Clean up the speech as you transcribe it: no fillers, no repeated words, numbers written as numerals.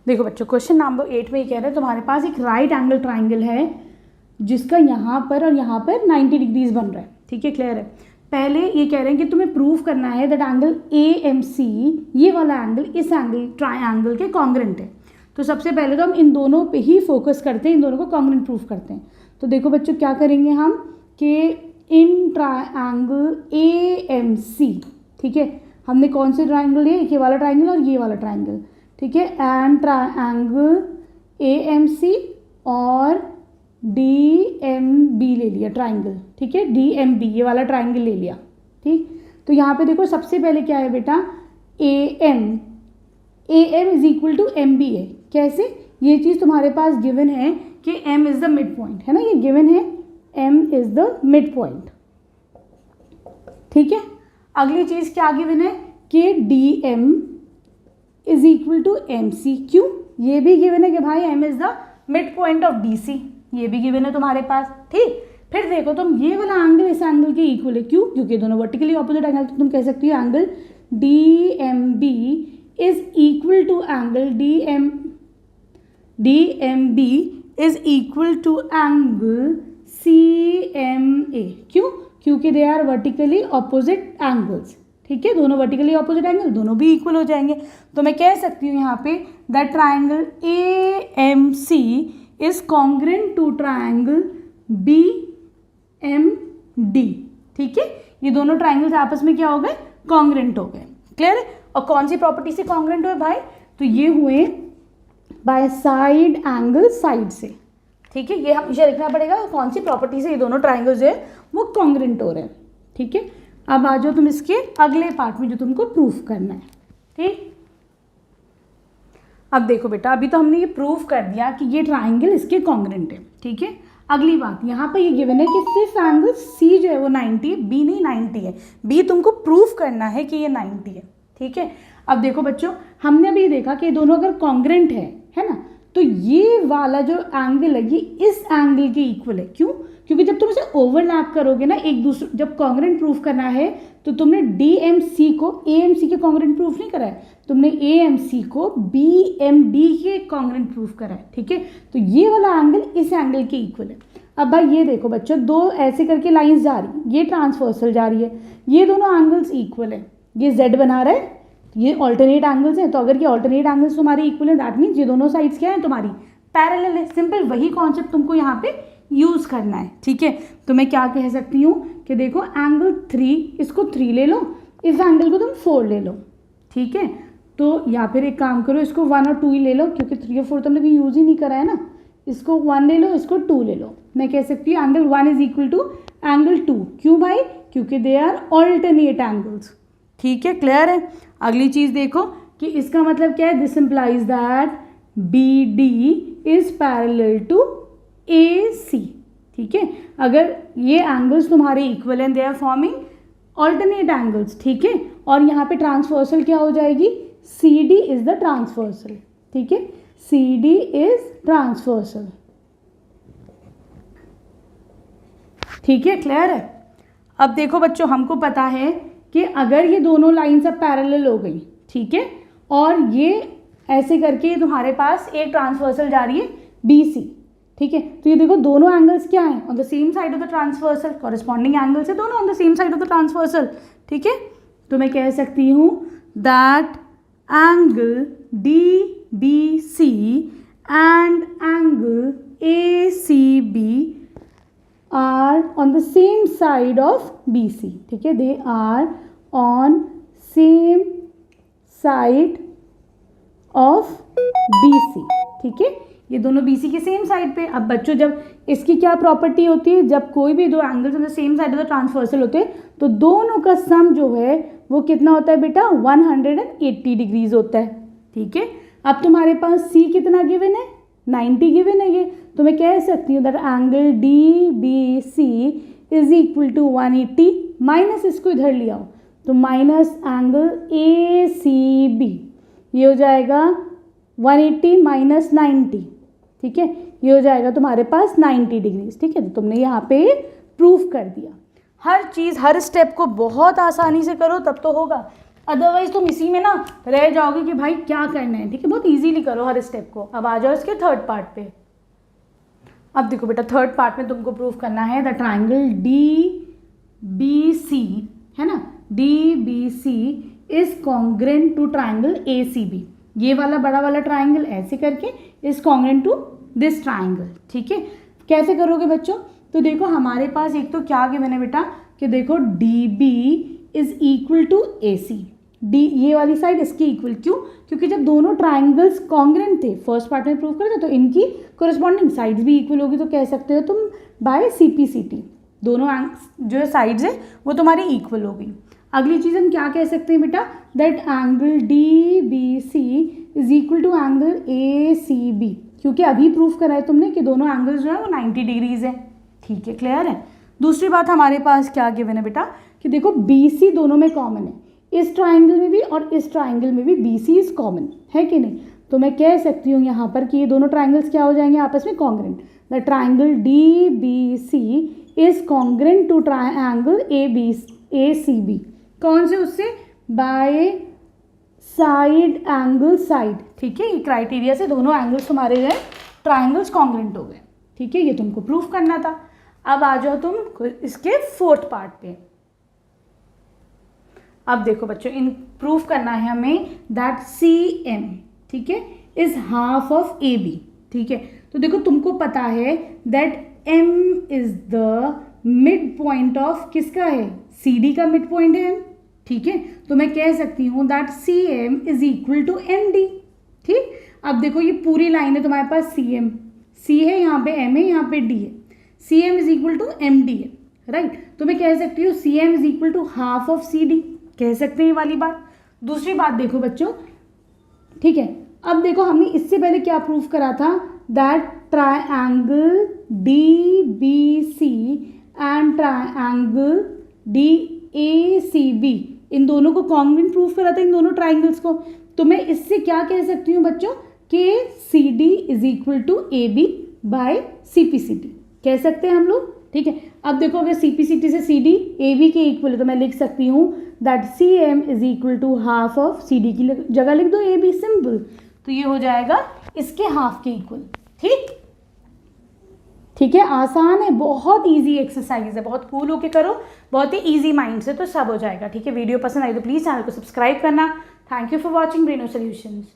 देखो बच्चों, question number 8 में ये कह रहे हैं तुम्हारे पास एक राइट एंगल ट्राइंगल है जिसका यहाँ पर और यहाँ पर 90 डिग्रीज बन रहा है। ठीक है, क्लियर है। पहले ये कह रहे हैं कि तुम्हें प्रूव करना है दैट एंगल AMC, ये वाला एंगल इस एंगल ट्राइंगल के कॉन्ग्रेंट है। तो सबसे पहले तो हम इन दोनों पे ही फोकस करते हैं, इन दोनों को कॉन्ग्रेंट प्रूव करते हैं। तो देखो बच्चों क्या करेंगे हम कि इन ट्राइंगल AMC, ठीक है, हमने कौन से ट्राइंगल लिए, ये वाला ट्राइंगल और ये वाला ट्राइंगल, ठीक है, एंड ट्राइंगल AMC और DMB ले लिया ट्राइंगल, ठीक है, DMB ये वाला ट्राइंगल ले लिया। ठीक, तो यहाँ पे देखो सबसे पहले क्या है बेटा, AM is equal to MB है। कैसे, ये चीज़ तुम्हारे पास गिवन है कि M is the midpoint, है ना, ये गिवन है M is the midpoint. ठीक है, अगली चीज़ क्या गिवन है कि DM is equal to MC। क्यों, ये भी गिवन है कि भाई M is the midpoint of DC, ये भी गिवन है तुम्हारे पास। ठीक, फिर देखो तुम ये वाला एंगल इस एंगल के इक्वल है। क्यों, क्योंकि दोनों वर्टिकली ऑपोजिट एंगल, तो तुम कह सकती हो angle DMB is equal to angle DMB is equal to angle CMA। क्यों, क्योंकि they are vertically opposite angles. ठीक है, दोनों वर्टिकली ऑपोजिट एंगल, दोनों भी इक्वल हो जाएंगे। तो मैं कह सकती हूँ यहाँ पे that triangle AMC is congruent to triangle BMD। ठीक है, ये दोनों ट्राइंगल्स आपस में क्या हो गए, कॉन्ग्रेंट हो गए। क्लियर है। और कौन सी प्रॉपर्टी से कॉन्ग्रेंट हुए भाई, तो ये हुए बाय साइड एंगल साइड से। ठीक है, ये हमेशा लिखना पड़ेगा कौन सी प्रॉपर्टी से ये दोनों ट्राइंगल्स जो है वो कॉन्ग्रेंट हो रहे हैं। ठीक है, अब आ जाओ तुम इसके अगले पार्ट में जो तुमको प्रूफ करना है। ठीक, अब देखो बेटा, अभी तो हमने ये प्रूफ कर दिया कि ये ट्राइंगल इसके कॉन्ग्रेंट है। ठीक है, अगली बात यहाँ पर ये गिवन है कि सिर्फ एंगल C जो है वो 90 है, B नहीं 90 है। B तुमको प्रूफ करना है कि ये 90 है। ठीक है, अब देखो बच्चों, हमने अभी देखा कि ये दोनों अगर कॉन्ग्रेंट है ना, तो ये वाला जो एंगल है ये इस एंगल के इक्वल है। क्यों, क्योंकि जब तुम इसे ओवरलैप करोगे ना एक दूसरे, जब कॉन्ग्रेंट प्रूफ करना है तो तुमने DMC को AMC के कॉन्ग्रेंट प्रूफ नहीं करा है, तुमने AMC को BMD के कॉन्ग्रेंट प्रूफ करा है। ठीक है, तो ये वाला एंगल इस एंगल के इक्वल है। अब भाई ये देखो बच्चों, दो ऐसे करके लाइंस जा रही, ये ट्रांसवर्सल जा रही है, ये दोनों एंगल्स इक्वल है, ये Z बना रहा है, ये ऑल्टरनेट एंगल्स हैं। तो अगर ये ऑल्टरनेट एंगल्स तुम्हारी इक्वल है, दैट मीन्स ये दोनों साइड्स क्या है तुम्हारी, पैरेलल है। सिंपल वही कॉन्सेप्ट तुमको यहाँ पे यूज़ करना है। ठीक है, तो मैं क्या कह सकती हूँ कि देखो एंगल 3, इसको 3 ले लो, इस एंगल को तुम 4 ले लो। ठीक है, तो या फिर एक काम करो, इसको 1 और 2 ही ले लो, क्योंकि 3 और 4 तुमने कहीं यूज़ ही नहीं करा है ना। इसको 1 ले लो, इसको 2 ले लो। मैं कह सकती हूँ angle 1 is equal to angle 2। क्यों भाई, क्योंकि दे आर ऑल्टरनेट एंगल्स। ठीक है, क्लियर है। अगली चीज़ देखो कि इसका मतलब क्या है, this implies that BD is parallel to AC। ठीक है, अगर ये एंगल्स तुम्हारे इक्वल हैं, they are forming alternate angles. ठीक है, और यहाँ पे ट्रांसवर्सल क्या हो जाएगी, CD इज द ट्रांसवर्सल। ठीक है, CD इज ट्रांसवर्सल। ठीक है, क्लियर है। अब देखो बच्चों, हमको पता है कि अगर ये दोनों लाइन्स अब पैरेलल हो गई, ठीक है, और ये ऐसे करके तुम्हारे पास एक ट्रांसवर्सल जा रही है BC। ठीक है, तो ये देखो दोनों एंगल्स क्या हैं, on the same side of the transversal, corresponding angles है दोनों on the same side of the transversal. ठीक है, तो मैं कह सकती हूँ that angle DBC and angle ACB are on the same side of BC। ठीक है, they are on same side of BC। ठीक है, ये दोनों BC के सेम साइड पे। अब बच्चों, जब इसकी क्या प्रॉपर्टी होती है, जब कोई भी दो angles on the same side of the transversal होते हैं तो दोनों का सम जो है वो कितना होता है बेटा, 180 डिग्रीज होता है। ठीक है, अब तुम्हारे पास C कितना गिवन है, 90 गिवन है ये, तो मैं कह सकती हूँ that angle DBC is equal to 180 minus इसको इधर ले आओ तो माइनस एंगल ACB, ये हो जाएगा 180 माइनस 90। ठीक है, ये हो जाएगा तुम्हारे पास 90 डिग्रीज। ठीक है, तो तुमने यहाँ पे प्रूफ कर दिया। हर चीज़ हर स्टेप को बहुत आसानी से करो तब तो होगा। अदरवाइज तुम इसी में ना रह जाओगे कि भाई क्या करना है, ठीक है। बहुत इजीली करो हर स्टेप को। अब आ जाओ इसके थर्ड पार्ट पे। अब देखो बेटा थर्ड पार्ट में तुमको प्रूव करना है द ट्राइंगल DBC, है ना, DBC is congruent to triangle ACB। ये वाला बड़ा वाला ट्राइंगल ऐसे करके is congruent to this triangle, ठीक है। कैसे करोगे बच्चों? तो देखो हमारे पास एक तो क्या गिवन है बेटा कि देखो DB is equal to AC, D ये वाली साइड इसकी इक्वल, क्यों? क्योंकि जब दोनों ट्राइंगल्स कॉन्ग्रेंट थे फर्स्ट पार्ट में प्रूव करे तो इनकी कोरिस्पॉन्डिंग साइड्स भी इक्वल होगी, तो कह सकते हो तुम बाय CPCT दोनों जो साइड्स है वो तुम्हारी इक्वल होगी। अगली चीज़ हम क्या कह सकते हैं बेटा, that angle DBC is equal to angle ACB, क्योंकि अभी प्रूफ करा है तुमने कि दोनों एंगल्स जो है वो 90 डिग्रीज है, ठीक है, क्लियर है। दूसरी बात हमारे पास क्या गिवन है बेटा कि देखो BC दोनों में कॉमन है, इस ट्राइंगल में भी और इस ट्राइंगल में भी BC इज कॉमन, है कि नहीं। तो मैं कह सकती हूँ यहाँ पर कि ये दोनों ट्राइंगल्स क्या हो जाएंगे आपस में congruent. The triangle DBC is congruent to triangle ACB। कौन से? उससे बाय साइड एंगल साइड, ठीक है। ये क्राइटेरिया से दोनों एंगल्स हमारे जो है ट्राइंगल्स कॉन्ग्रेंट हो गए, ठीक है। ये तुमको प्रूफ करना था। अब आ जाओ तुम इसके फोर्थ पार्ट पे। अब देखो बच्चों इन प्रूफ करना है हमें दैट CM, ठीक है, इज हाफ ऑफ AB, ठीक है। तो देखो तुमको पता है that M is the midpoint of किसका है? CD का मिड पॉइंट है M, ठीक है। तो मैं कह सकती हूँ that CM is equal to MD, ठीक। अब देखो ये पूरी लाइन है तुम्हारे पास CM, C है, यहाँ पे M है, यहाँ पे D है, CM is equal to MD है, राइट। तो मैं कह सकती हूँ CM is equal to half of CD, कह सकते हैं ये वाली बात। दूसरी बात देखो बच्चों, ठीक है। अब देखो हमने इससे पहले क्या प्रूफ करा था, that triangle DBC and triangle DACB इन दोनों को कॉन्ग्रेंट प्रूफ करा था, इन दोनों ट्राइंगल्स को। तो मैं इससे क्या कह सकती हूँ बच्चों कि CD is equal to AB by CPCT, कह सकते हैं हम लोग, ठीक है। अब देखो अगर CPCT से CD AB के इक्वल है तो मैं लिख सकती हूँ that CM is equal to half of CD की जगह लिख दो AB, सिंपल। तो ये हो जाएगा इसके हाफ के इक्वल, ठीक, ठीक है। आसान है, बहुत इजी एक्सरसाइज है, बहुत कूल होके करो, बहुत ही इजी माइंड से, तो सब हो जाएगा, ठीक है। वीडियो पसंद आई तो प्लीज़ चैनल को सब्सक्राइब करना। Thank you for watching Breno solutions.